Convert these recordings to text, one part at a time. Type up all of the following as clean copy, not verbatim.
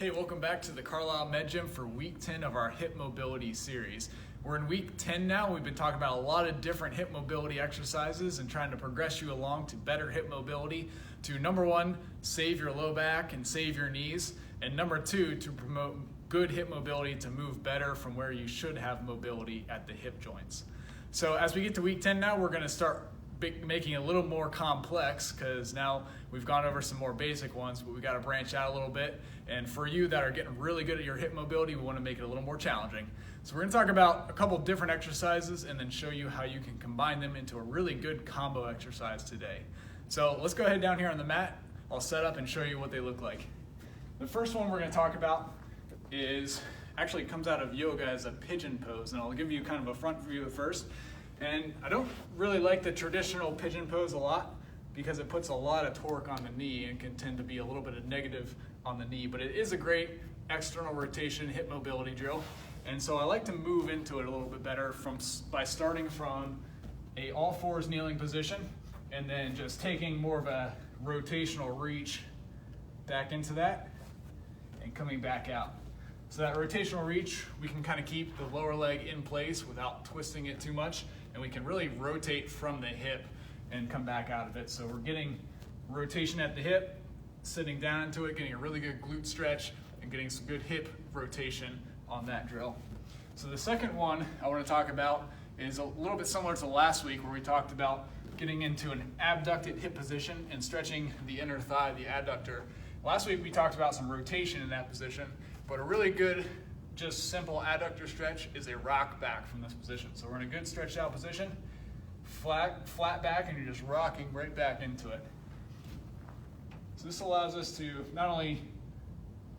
Hey, welcome back to the Carlisle Med Gym for week 10 of our hip mobility series. We're in week 10 now. We've been talking about a lot of different hip mobility exercises and trying to progress you along to better hip mobility to number one, save your low back and save your knees, and number two, to promote good hip mobility to move better from where you should have mobility at the hip joints. So as we get to week 10 now, we're going to start making it a little more complex because now we've gone over some more basic ones, but we got to branch out a little bit. And for you that are getting really good at your hip mobility, we want to make it a little more challenging. So we're going to talk about a couple different exercises and then show you how you can combine them into a really good combo exercise today. So let's go ahead down here on the mat. I'll set up and show you what they look like. The first one we're going to talk about actually comes out of yoga as a pigeon pose, and I'll give you kind of a front view at first. And I don't really like the traditional pigeon pose a lot because it puts a lot of torque on the knee and can tend to be a little bit of negative on the knee, but it is a great external rotation hip mobility drill. And so I like to move into it a little bit better by starting from a all fours kneeling position and then just taking more of a rotational reach back into that and coming back out. So that rotational reach, we can kind of keep the lower leg in place without twisting it too much, and we can really rotate from the hip and come back out of it. So we're getting rotation at the hip, sitting down into it, getting a really good glute stretch, and getting some good hip rotation on that drill. So the second one I want to talk about is a little bit similar to last week where we talked about getting into an abducted hip position and stretching the inner thigh, the adductor. Last week we talked about some rotation in that position, but a really good, just simple adductor stretch is a rock back from this position. So we're in a good stretched out position, flat back, and you're just rocking right back into it. So this allows us to not only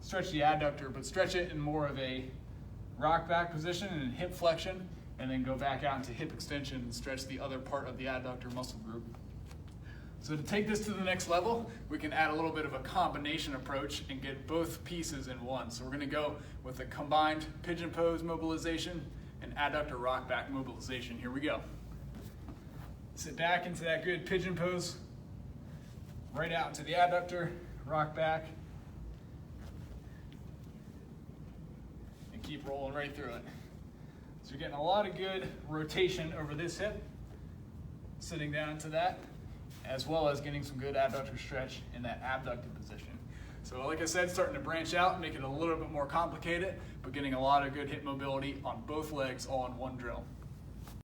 stretch the adductor, but stretch it in more of a rock back position and hip flexion, and then go back out into hip extension and stretch the other part of the adductor muscle group. So to take this to the next level, we can add a little bit of a combination approach and get both pieces in one. So we're going to go with a combined pigeon pose mobilization and adductor rock back mobilization. Here we go. Sit back into that good pigeon pose, right out into the adductor, rock back, and keep rolling right through it. So you're getting a lot of good rotation over this hip, sitting down into that, as well as getting some good adductor stretch in that abducted position. So like I said, starting to branch out, make it a little bit more complicated, but getting a lot of good hip mobility on both legs all in one drill.